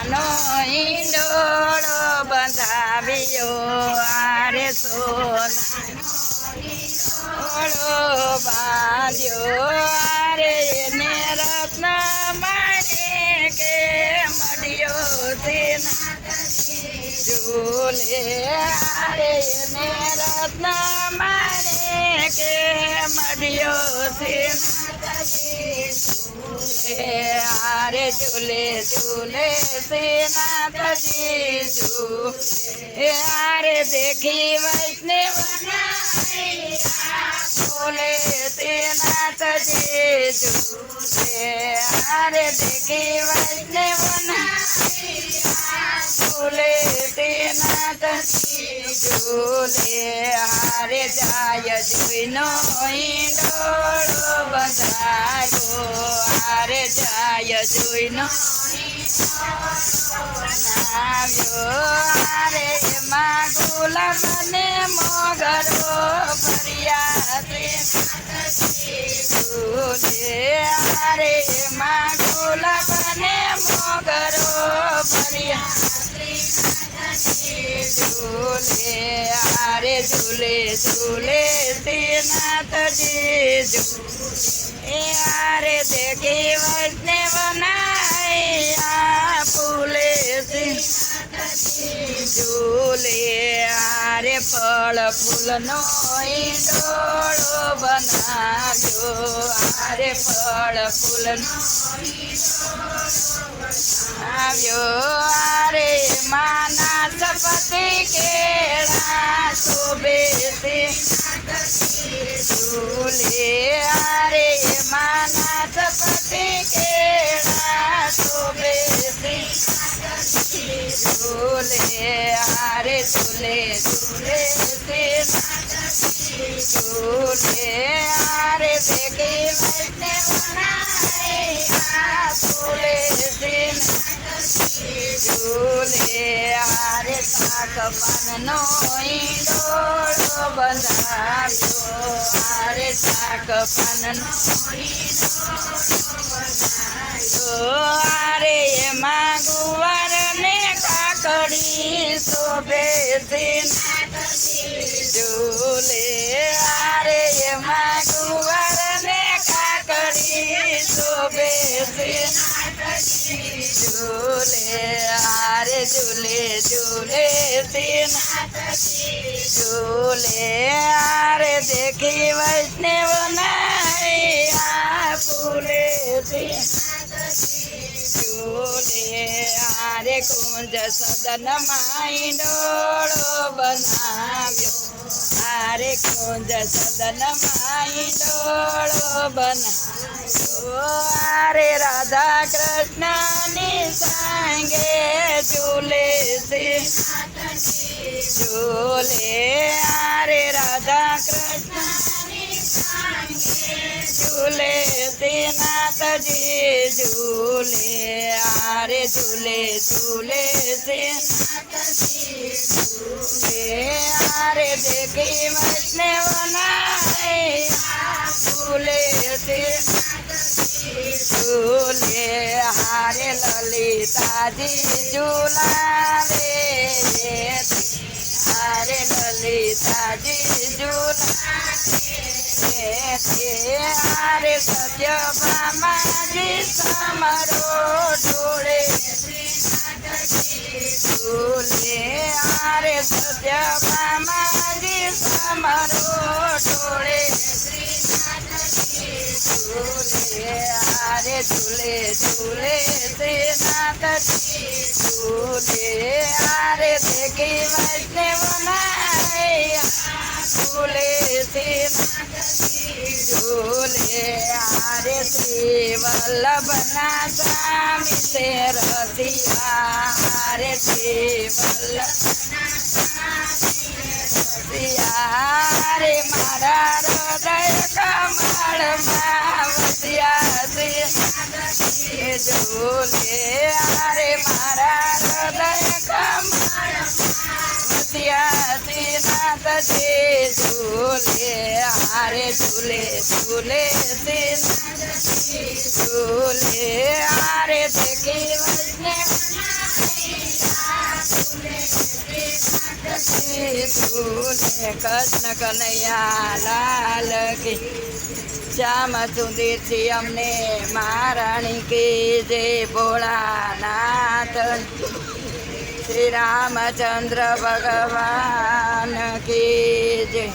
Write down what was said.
સોનાનો ઈંડોળો બંધાવ્યો આરે સોનાનો ઈંડોળો બાંધ્યો આરે એને રત્ન મારે કે મળ્યો છે ઝૂલે આરે એને રત્ન મારે કે મળ્યો છે આરે ઝૂલે ઝૂલે સેનાથજી ઝૂલે આરે દેખી વૈષ્ણવ ઝૂલે સેનાથજી ઝૂલે આરે દેખી વૈષ્ણવ ઝૂલે સેનાથજી ઝૂલે આરે જાય જોઈનો ઈંડોળો બંધાયો આરે જાય જોઈનો આવ્યો આરે એમાં ગુલાબને મોગરો ફર્યા ઝૂલે આરે એમાં ગુલાબને મોગરો ફર્યા ઝૂલે આરે ઝૂલે ઝૂલે શ્રીનાથજી ઝૂલે આરે દેખી વૈષ્ણવ નાયા ફૂલે ઝૂલે આરે ફળ ફૂલનો ઈંડોળો બનાવ્યો આરે ફળ ફૂલનો આવ્યો આરે માના સપતિ કેળા શોભે ઝૂલે આરે માના સપતિ કેળા શોભે ઝૂલે આરે ઝૂલે ઝૂલે ઝૂલે આરે દેખી વૈષ્ણવ ફૂલે ઝૂલે આરે શાક પાનનો ઈંડોળો બંધાવ્યો આરે શાક પાનનો આરે એમાં ગુવાર ને કાકડી શોભે ઝૂલે આરે એમાં ગુવાર ને કાકડી શોભે ઝૂલે આરે ઝૂલે ઝૂલે ઝૂલે આરે દેખી વૈષ્ણવ નાયા ફૂલે ઝૂલે આરે કુંજ સદન ઈંડોળો બનાવ્યો આરે કુંજ સદન ઈંડોળો બનાવ્યો આરે રાધા કૃષ્ણની સંગે ઝૂલે ઝૂલે આરે રાધા કૃષ્ણની સંગે ઝૂલે શ્રીનાથજી ઝૂલે આરે ઝૂલે ઝૂલે ઝૂલે આરે દેખી વૈષ્ણવ નાયા ફૂલે ઝૂલે હારે લલિતાજી ઝૂલાવે હારે લલિતાજી ઝૂલાવે હારે સત્યભામાજી સમરો ઢોળે ઝૂલે હારે સત્યભામાજી સમરો ઢોળે ઝૂલે આરે ઝૂલે ઝૂલે શ્રીનાથજી ઝૂલે આરે દેખી વૈષ્ણવ નાયા ફૂલે ઝૂલે આરે શ્રી વલ્લભના સ્વામી તે રસિયા આરે શ્રી વલ્લભ રે મારા હૃદય કમળમાં વસ્યા છે ઝૂલે આરે મારા હૃદય કમળમાં વસ્યા છે નાથજી ઝૂલે આરે ઝૂલે ઝૂલે છે ઝૂલે આરે દેખી વૈષ્ણવ ઝૂલે કૃષ્ણ કનૈયા લાલ કી શ્યામ સુંદર થી અમને મહારાણી કી જય ભોળાનાથ શ્રી રામચંદ્ર ભગવાન કી જય।